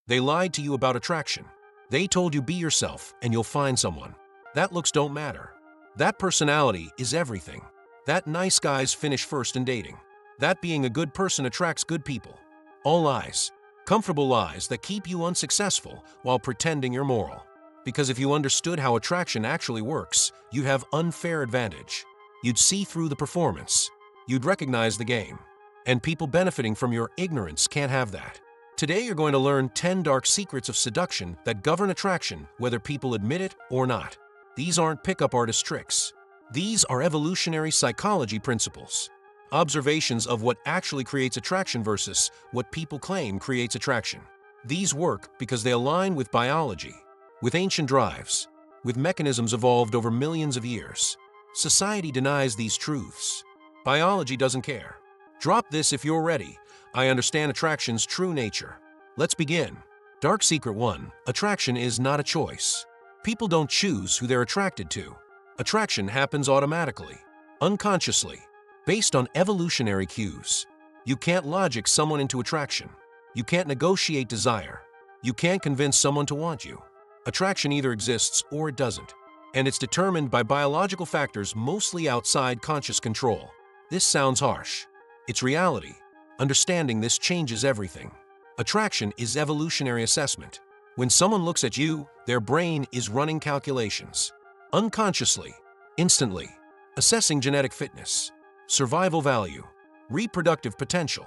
They lied to you about attraction. They told you be yourself and you'll find someone. That looks don't matter. That personality is everything. That nice guys finish first in dating. That being a good person attracts good people. All lies. Comfortable lies that keep you unsuccessful while pretending you're moral. Because if you understood how attraction actually works, you'd have unfair advantage. You'd see through the performance. You'd recognize the game. And people benefiting from your ignorance can't have that. Today you're going to learn 10 dark secrets of seduction that govern attraction whether people admit it or not. These aren't pickup artist tricks. These are evolutionary psychology principles. Observations of what actually creates attraction versus what people claim creates attraction. These work because they align with biology, with ancient drives, with mechanisms evolved over millions of years. Society denies these truths. Biology doesn't care. Drop this if you're ready. I understand attraction's true nature. Let's begin. Dark Secret 1. Attraction is not a choice. People don't choose who they're attracted to. Attraction happens automatically, unconsciously, based on evolutionary cues. You can't logic someone into attraction. You can't negotiate desire. You can't convince someone to want you. Attraction either exists or it doesn't. And it's determined by biological factors mostly outside conscious control. This sounds harsh. It's reality. Understanding this changes everything. Attraction is evolutionary assessment. When someone looks at you, their brain is running calculations. Unconsciously, instantly, assessing genetic fitness, survival value, reproductive potential.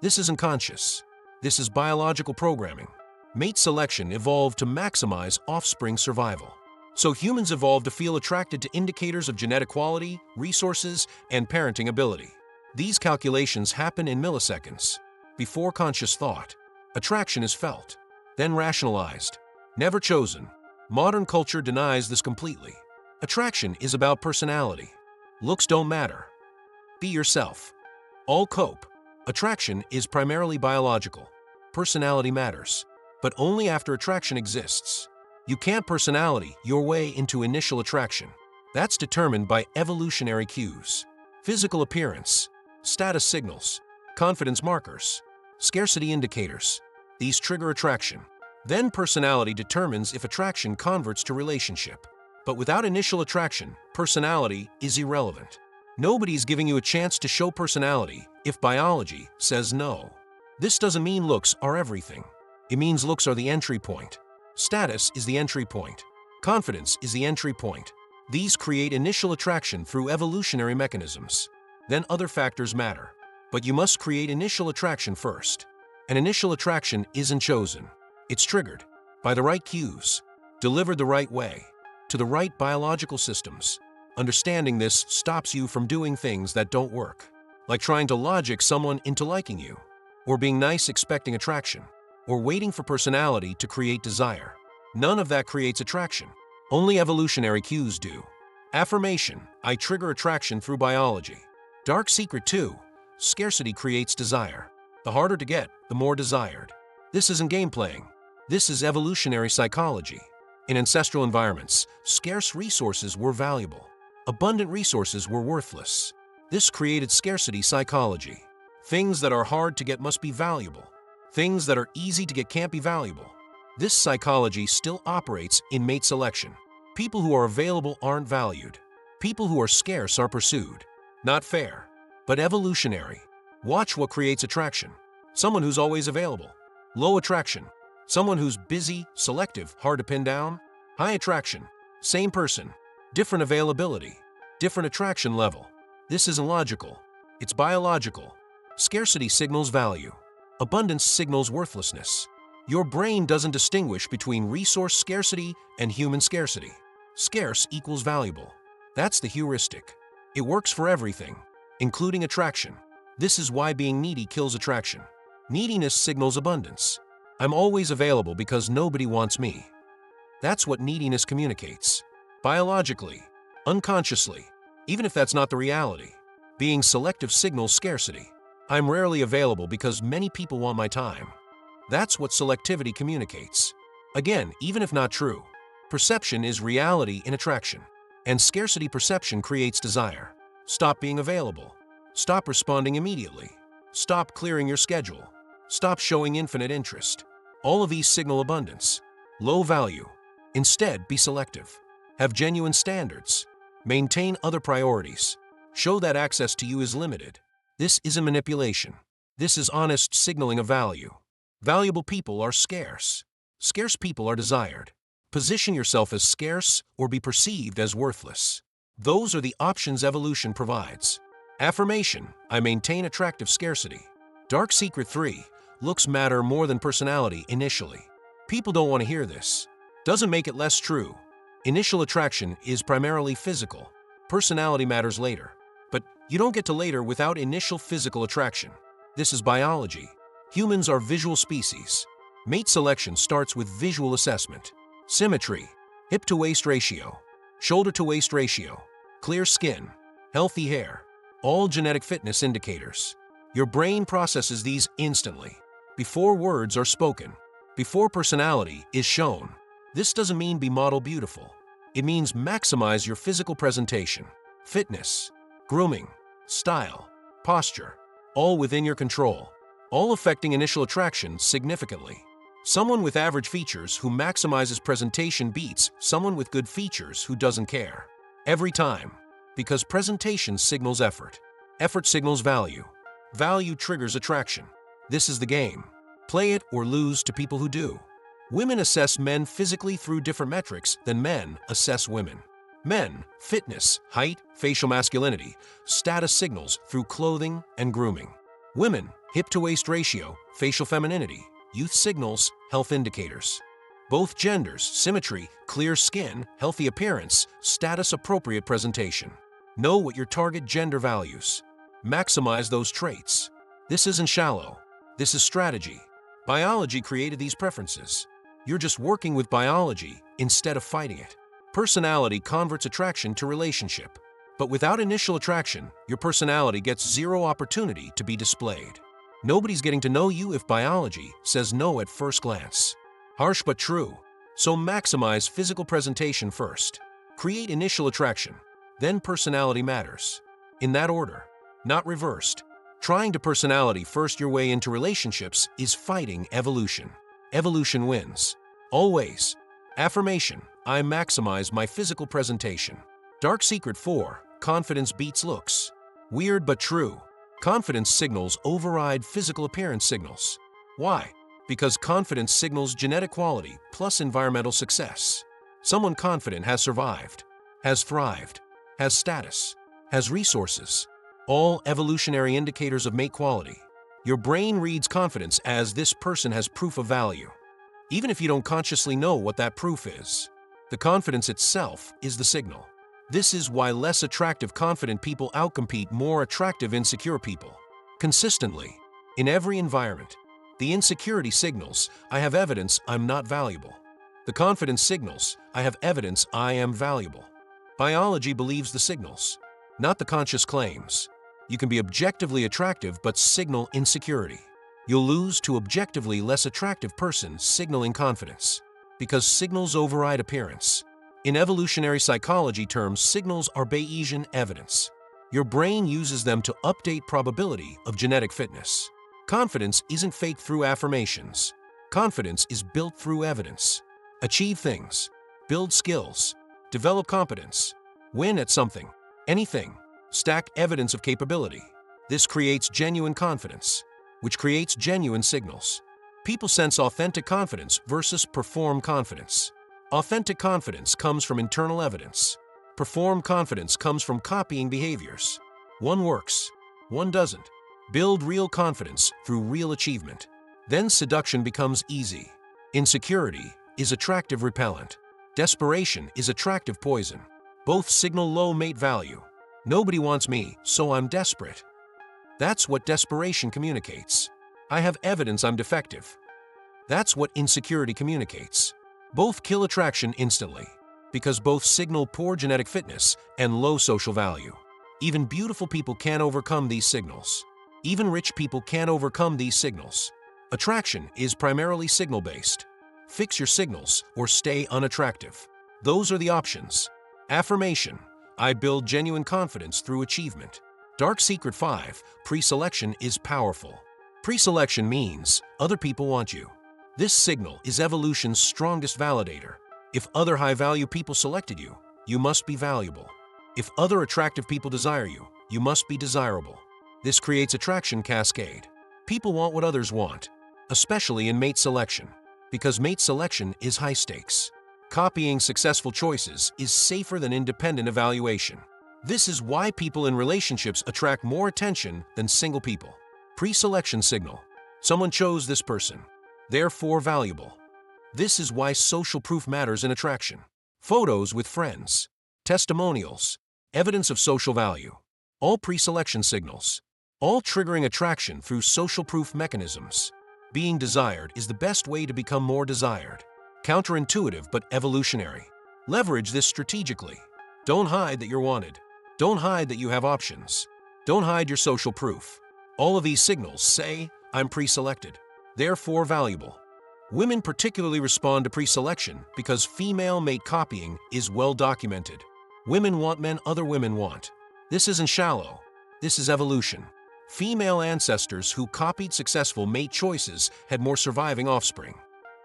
This isn't conscious. This is biological programming. Mate selection evolved to maximize offspring survival. So humans evolved to feel attracted to indicators of genetic quality, resources, and parenting ability. These calculations happen in milliseconds. Before conscious thought, attraction is felt, then rationalized, never chosen. Modern culture denies this completely. Attraction is about personality. Looks don't matter. Be yourself. All cope. Attraction is primarily biological. Personality matters, but only after attraction exists. You can't personality your way into initial attraction. That's determined by evolutionary cues. Physical appearance, status signals, confidence markers, scarcity indicators. These trigger attraction. Then personality determines if attraction converts to relationship. But without initial attraction, personality is irrelevant. Nobody's giving you a chance to show personality if biology says no. This doesn't mean looks are everything. It means looks are the entry point. Status is the entry point. Confidence is the entry point. These create initial attraction through evolutionary mechanisms. Then other factors matter. But you must create initial attraction first. An initial attraction isn't chosen. It's triggered by the right cues, delivered the right way, to the right biological systems. Understanding this stops you from doing things that don't work, like trying to logic someone into liking you, or being nice expecting attraction, or waiting for personality to create desire. None of that creates attraction. Only evolutionary cues do. Affirmation: I trigger attraction through biology. Dark Secret 2. Scarcity creates desire. The harder to get, the more desired. This isn't game playing. This is evolutionary psychology. In ancestral environments, scarce resources were valuable. Abundant resources were worthless. This created scarcity psychology. Things that are hard to get must be valuable. Things that are easy to get can't be valuable. This psychology still operates in mate selection. People who are available aren't valued. People who are scarce are pursued. Not fair, but evolutionary. Watch what creates attraction. Someone who's always available. Low attraction. Someone who's busy, selective, hard to pin down. High attraction. Same person. Different availability. Different attraction level. This isn't logical. It's biological. Scarcity signals value. Abundance signals worthlessness. Your brain doesn't distinguish between resource scarcity and human scarcity. Scarce equals valuable. That's the heuristic. It works for everything, including attraction. This is why being needy kills attraction. Neediness signals abundance. I'm always available because nobody wants me. That's what neediness communicates. Biologically, unconsciously, even if that's not the reality. Being selective signals scarcity. I'm rarely available because many people want my time. That's what selectivity communicates. Again, even if not true, perception is reality in attraction. And scarcity perception creates desire. Stop being available. Stop responding immediately. Stop clearing your schedule. Stop showing infinite interest. All of these signal abundance. Low value. Instead, be selective. Have genuine standards. Maintain other priorities. Show that access to you is limited. This isn't manipulation. This is honest signaling of value. Valuable people are scarce. Scarce people are desired. Position yourself as scarce or be perceived as worthless. Those are the options evolution provides. Affirmation: I maintain attractive scarcity. Dark secret 3: looks matter more than personality initially. People don't want to hear this. Doesn't make it less true. Initial attraction is primarily physical. Personality matters later. But you don't get to later without initial physical attraction. This is biology. Humans are visual species. Mate selection starts with visual assessment. Symmetry, hip-to-waist ratio, shoulder-to-waist ratio, clear skin, healthy hair, all genetic fitness indicators. Your brain processes these instantly, before words are spoken, before personality is shown. This doesn't mean be model beautiful. It means maximize your physical presentation, fitness, grooming, style, posture, all within your control, all affecting initial attraction significantly. Someone with average features who maximizes presentation beats someone with good features who doesn't care. Every time. Because presentation signals effort. Effort signals value. Value triggers attraction. This is the game. Play it or lose to people who do. Women assess men physically through different metrics than men assess women. Men, fitness, height, facial masculinity, status signals through clothing and grooming. Women, hip-to-waist ratio, facial femininity, youth signals, health indicators. Both genders, symmetry, clear skin, healthy appearance, status-appropriate presentation. Know what your target gender values. Maximize those traits. This isn't shallow. This is strategy. Biology created these preferences. You're just working with biology instead of fighting it. Personality converts attraction to relationship. But without initial attraction, your personality gets zero opportunity to be displayed. Nobody's getting to know you if biology says no at first glance. Harsh but true. So maximize physical presentation first. Create initial attraction. Then personality matters. In that order, not reversed. Trying to personality first your way into relationships is fighting evolution. Evolution wins. Always. Affirmation: I maximize my physical presentation. Dark secret 4: confidence beats looks. Weird but true. Confidence signals override physical appearance signals. Why? Because confidence signals genetic quality plus environmental success. Someone confident has survived, has thrived, has status, has resources. All evolutionary indicators of mate quality. Your brain reads confidence as this person has proof of value, even if you don't consciously know what that proof is. The confidence itself is the signal. This is why less attractive confident people outcompete more attractive insecure people. Consistently, in every environment. The insecurity signals, I have evidence I'm not valuable. The confidence signals, I have evidence I am valuable. Biology believes the signals, not the conscious claims. You can be objectively attractive but signal insecurity. You'll lose to objectively less attractive person signaling confidence, because signals override appearance. In evolutionary psychology terms, signals are Bayesian evidence. Your brain uses them to update probability of genetic fitness. Confidence isn't faked through affirmations. Confidence is built through evidence. Achieve things, build skills, develop competence, win at something, anything, stack evidence of capability. This creates genuine confidence, which creates genuine signals. People sense authentic confidence versus perform confidence. Authentic confidence comes from internal evidence. Perform confidence comes from copying behaviors. One works, one doesn't. Build real confidence through real achievement. Then seduction becomes easy. Insecurity is attractive repellent. Desperation is attractive poison. Both signal low mate value. Nobody wants me, so I'm desperate. That's what desperation communicates. I have evidence I'm defective. That's what insecurity communicates. Both kill attraction instantly, because both signal poor genetic fitness and low social value. Even beautiful people can't overcome these signals. Even rich people can't overcome these signals. Attraction is primarily signal-based. Fix your signals or stay unattractive. Those are the options. Affirmation: I build genuine confidence through achievement. Dark secret 5: preselection is powerful. Preselection means other people want you. This signal is evolution's strongest validator. If other high-value people selected you, you must be valuable. If other attractive people desire you, you must be desirable. This creates attraction cascade. People want what others want, especially in mate selection, because mate selection is high stakes. Copying successful choices is safer than independent evaluation. This is why people in relationships attract more attention than single people. Pre-selection signal. Someone chose this person, therefore valuable. This is why social proof matters in attraction. Photos with friends, testimonials, evidence of social value. All pre-selection signals. All triggering attraction through social proof mechanisms. Being desired is the best way to become more desired. Counterintuitive but evolutionary. Leverage this strategically. Don't hide that you're wanted. Don't hide that you have options. Don't hide your social proof. All of these signals say, I'm pre-selected, therefore valuable. Women particularly respond to pre-selection because female mate copying is well documented. Women want men other women want. This isn't shallow. This is evolution. Female ancestors who copied successful mate choices had more surviving offspring.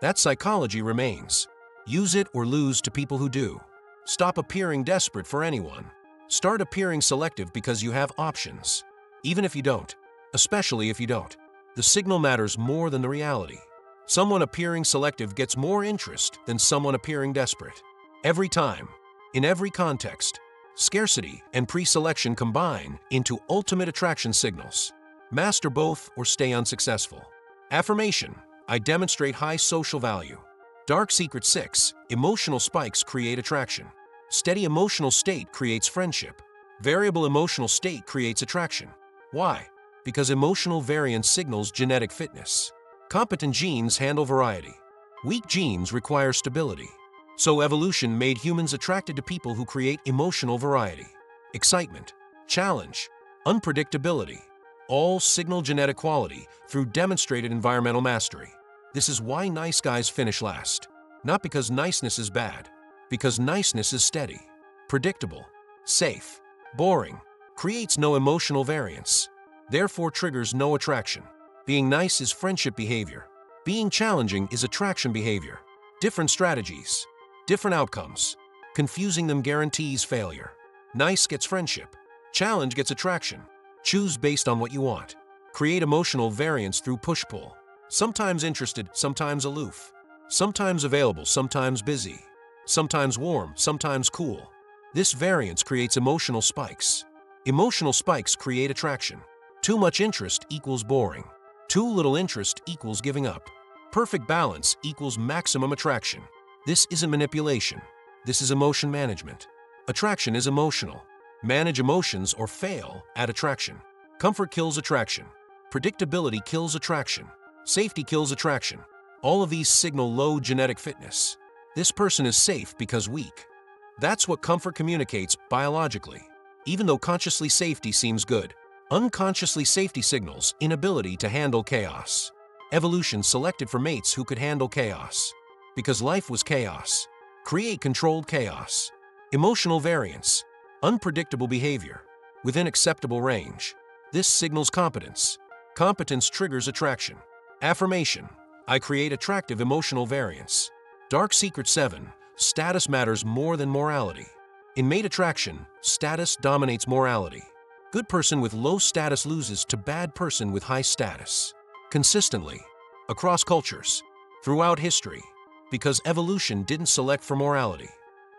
That psychology remains. Use it or lose to people who do. Stop appearing desperate for anyone. Start appearing selective because you have options. Even if you don't, especially if you don't, the signal matters more than the reality. Someone appearing selective gets more interest than someone appearing desperate. Every time, in every context, scarcity and pre-selection combine into ultimate attraction signals. Master both or stay unsuccessful. Affirmation. I demonstrate high social value. Dark Secret 6. Emotional spikes create attraction. Steady emotional state creates friendship. Variable emotional state creates attraction. Why? Because emotional variance signals genetic fitness. Competent genes handle variety. Weak genes require stability. So evolution made humans attracted to people who create emotional variety. Excitement, challenge, unpredictability, all signal genetic quality through demonstrated environmental mastery. This is why nice guys finish last. Not because niceness is bad, because niceness is steady, predictable, safe, boring, creates no emotional variance, therefore triggers no attraction. Being nice is friendship behavior. Being challenging is attraction behavior. Different strategies, different outcomes. Confusing them guarantees failure. Nice gets friendship. Challenge gets attraction. Choose based on what you want. Create emotional variance through push-pull. Sometimes interested, sometimes aloof. Sometimes available, sometimes busy. Sometimes warm, sometimes cool. This variance creates emotional spikes. Emotional spikes create attraction. Too much interest equals boring. Too little interest equals giving up. Perfect balance equals maximum attraction. This isn't manipulation. This is emotion management. Attraction is emotional. Manage emotions or fail at attraction. Comfort kills attraction. Predictability kills attraction. Safety kills attraction. All of these signal low genetic fitness. This person is safe because weak. That's what comfort communicates biologically. Even though consciously safety seems good, unconsciously safety signals inability to handle chaos. Evolution selected for mates who could handle chaos. Because life was chaos. Create controlled chaos. Emotional variance. Unpredictable behavior. Within acceptable range. This signals competence. Competence triggers attraction. Affirmation. I create attractive emotional variance. Dark Secret 7. Status matters more than morality. In mate attraction, status dominates morality. Good person with low status loses to bad person with high status. Consistently. Across cultures. Throughout history. Because evolution didn't select for morality.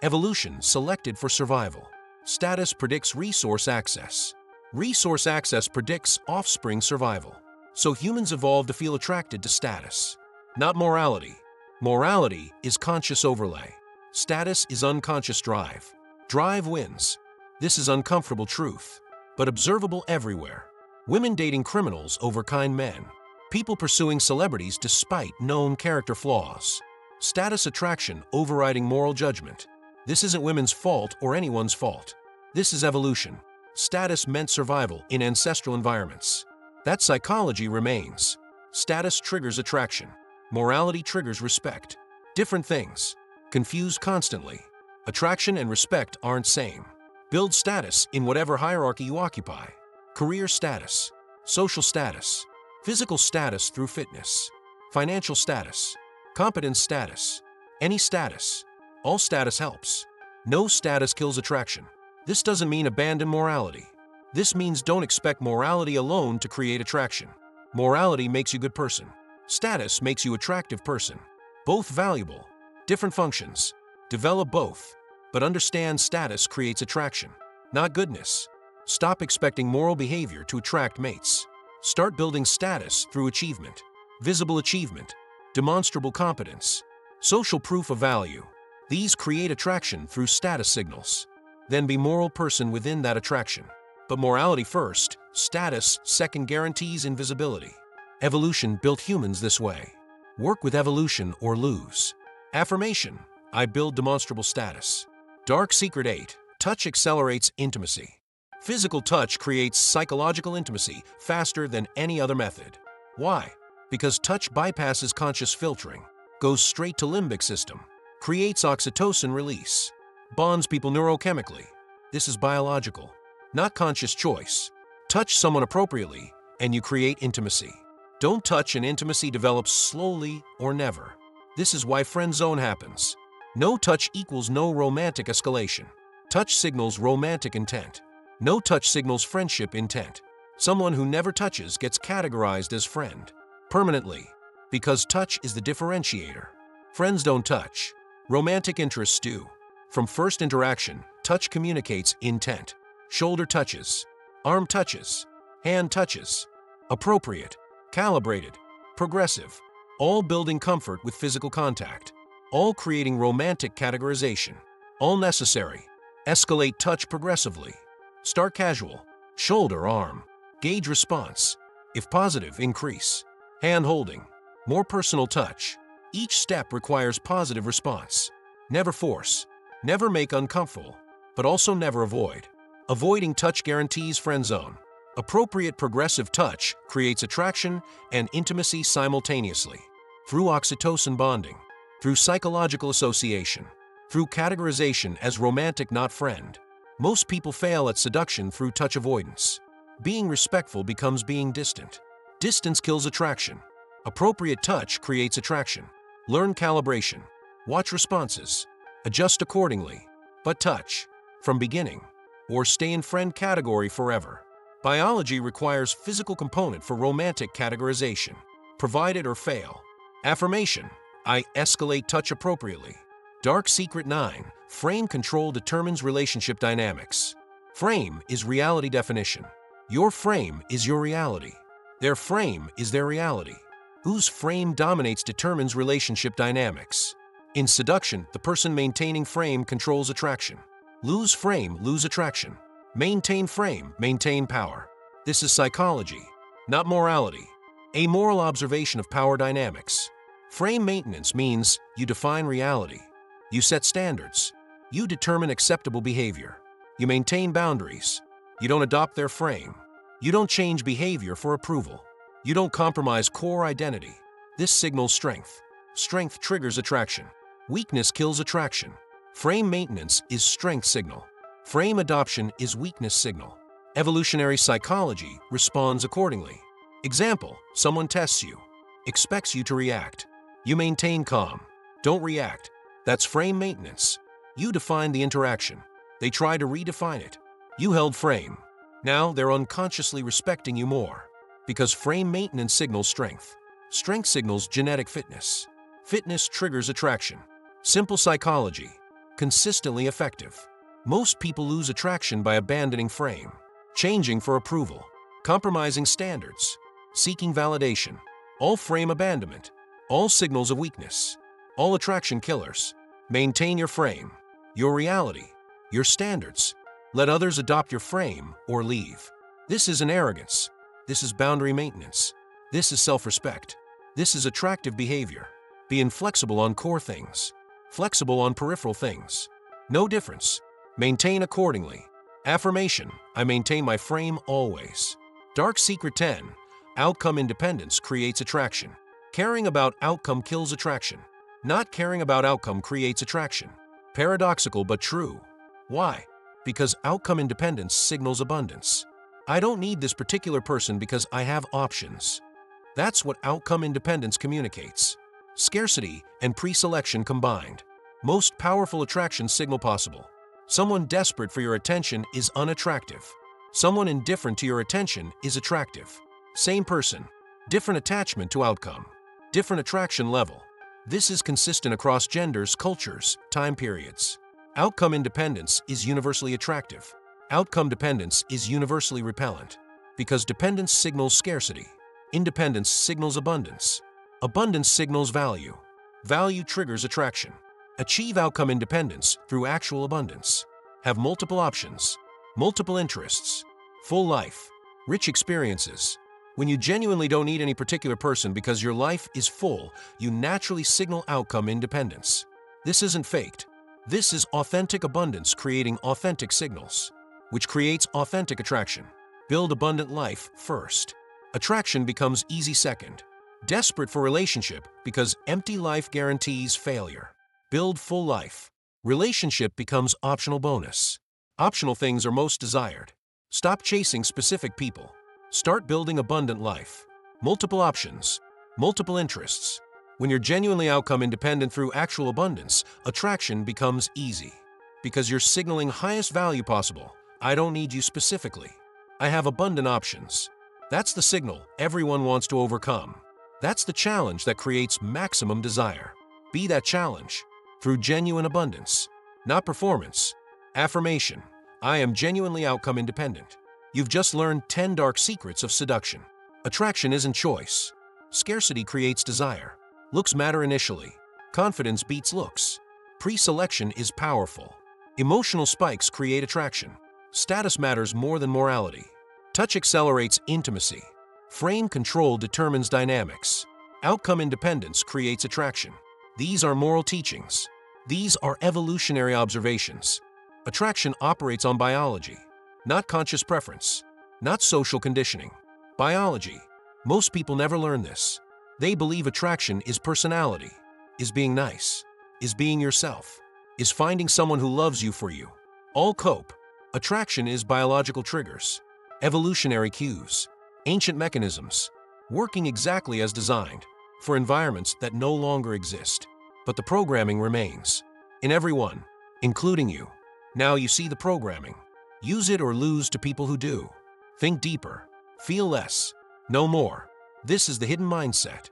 Evolution selected for survival. Status predicts resource access. Resource access predicts offspring survival. So humans evolved to feel attracted to status. Not morality. Morality is conscious overlay. Status is unconscious drive. Drive wins. This is uncomfortable truth, but observable everywhere. Women dating criminals over kind men. People pursuing celebrities despite known character flaws. Status attraction overriding moral judgment. This isn't women's fault or anyone's fault. This is evolution. Status meant survival in ancestral environments. That psychology remains. Status triggers attraction. Morality triggers respect. Different things. Confused constantly. Attraction and respect aren't same. Build status in whatever hierarchy you occupy. Career status. Social status. Physical status through fitness. financial status, competence status, any status. All status helps. No status kills attraction. This doesn't mean abandon morality. This means don't expect morality alone to create attraction. Morality makes you good person. Status makes you attractive person. Both valuable. Different functions. Develop both. But understand status creates attraction, not goodness. Stop expecting moral behavior to attract mates. Start building status through achievement. Visible achievement. Demonstrable competence. Social proof of value. These create attraction through status signals. Then be moral person within that attraction. But morality first, status second guarantees invisibility. Evolution built humans this way. Work with evolution or lose. Affirmation: I build demonstrable status. Dark secret 8. Touch accelerates intimacy. Physical touch creates psychological intimacy faster than any other method. Why? Because touch bypasses conscious filtering, goes straight to limbic system, creates oxytocin release, bonds people neurochemically. This is biological, not conscious choice. Touch someone appropriately, and you create intimacy. Don't touch and intimacy develops slowly or never. This is why friend zone happens. No touch equals no romantic escalation. Touch signals romantic intent. No touch signals friendship intent. Someone who never touches gets categorized as friend permanently, because touch is the differentiator. Friends don't touch. Romantic interests do. From first interaction, touch communicates intent. Shoulder touches, arm touches, hand touches. Appropriate, calibrated, progressive. All building comfort with physical contact. All creating romantic categorization. All necessary. Escalate touch progressively. Start casual. Shoulder, arm. Gauge response. If positive, increase. Hand holding. More personal touch. Each step requires positive response. Never force. Never make uncomfortable, but also never avoid. Avoiding touch guarantees friend zone. Appropriate progressive touch creates attraction and intimacy simultaneously. Through oxytocin bonding. Through psychological association. Through categorization as romantic not friend. Most people fail at seduction through touch avoidance. Being respectful becomes being distant. Distance kills attraction. Appropriate touch creates attraction. Learn calibration. Watch responses. Adjust accordingly. But touch from beginning, or stay in friend category forever. Biology requires physical component for romantic categorization. Provide it or fail. Affirmation: I escalate touch appropriately. Dark secret 9. Frame control determines relationship dynamics. Frame is reality definition. Your frame is your reality. Their frame is their reality. Whose frame dominates determines relationship dynamics. In seduction, the person maintaining frame controls attraction. Lose frame, lose attraction. Maintain frame, maintain power. This is psychology, not morality. A moral observation of power dynamics. Frame maintenance means you define reality. You set standards. You determine acceptable behavior. You maintain boundaries. You don't adopt their frame. You don't change behavior for approval. You don't compromise core identity. This signals strength. Strength triggers attraction. Weakness kills attraction. Frame maintenance is strength signal. Frame adoption is weakness signal. Evolutionary psychology responds accordingly. Example: someone tests you, expects you to react. You maintain calm. Don't react. That's frame maintenance. You defined the interaction. They try to redefine it. You held frame. Now they're unconsciously respecting you more. Because frame maintenance signals strength. Strength signals genetic fitness. Fitness triggers attraction. Simple psychology. Consistently effective. Most people lose attraction by abandoning frame, changing for approval, compromising standards, seeking validation. All frame abandonment. All signals of weakness. All attraction killers. Maintain your frame, your reality, your standards. Let others adopt your frame or leave. This isn't arrogance. This is boundary maintenance. This is self-respect. This is attractive behavior. Be inflexible on core things, flexible on peripheral things. No difference. Maintain accordingly. Affirmation: I maintain my frame always. Dark secret 10. Outcome independence creates attraction. Caring about outcome kills attraction. Not caring about outcome creates attraction. Paradoxical but true. Why? Because outcome independence signals abundance. I don't need this particular person because I have options. That's what outcome independence communicates. Scarcity and preselection combined. Most powerful attraction signal possible. Someone desperate for your attention is unattractive. Someone indifferent to your attention is attractive. Same person, different attachment to outcome, different attraction level. This is consistent across genders, cultures, time periods. Outcome independence is universally attractive. Outcome dependence is universally repellent. Because dependence signals scarcity. Independence signals abundance. Abundance signals value. Value triggers attraction. Achieve outcome independence through actual abundance. Have multiple options, multiple interests, full life, rich experiences. When you genuinely don't need any particular person because your life is full, you naturally signal outcome independence. This isn't faked. This is authentic abundance creating authentic signals, which creates authentic attraction. Build abundant life first. Attraction becomes easy second. Desperate for relationship because empty life guarantees failure. Build full life. Relationship becomes optional bonus. Optional things are most desired. Stop chasing specific people. Start building abundant life. Multiple options, multiple interests. When you're genuinely outcome independent through actual abundance, attraction becomes easy. Because you're signaling highest value possible. I don't need you specifically. I have abundant options. That's the signal everyone wants to overcome. That's the challenge that creates maximum desire. Be that challenge. Through genuine abundance, not performance. Affirmation. I am genuinely outcome independent. You've just learned 10 dark secrets of seduction. Attraction isn't choice. Scarcity creates desire. Looks matter initially. Confidence beats looks. Preselection is powerful. Emotional spikes create attraction. Status matters more than morality. Touch accelerates intimacy. Frame control determines dynamics. Outcome independence creates attraction. These are moral teachings. These are evolutionary observations. Attraction operates on biology, not conscious preference, not social conditioning. Biology. Most people never learn this. They believe attraction is personality, is being nice, is being yourself, is finding someone who loves you for you. All cope. Attraction is biological triggers, evolutionary cues, ancient mechanisms, working exactly as designed. For environments that no longer exist. But the programming remains. In everyone, including you. Now you see the programming. Use it or lose to people who do. Think deeper. Feel less. Know more. This is the hidden mindset.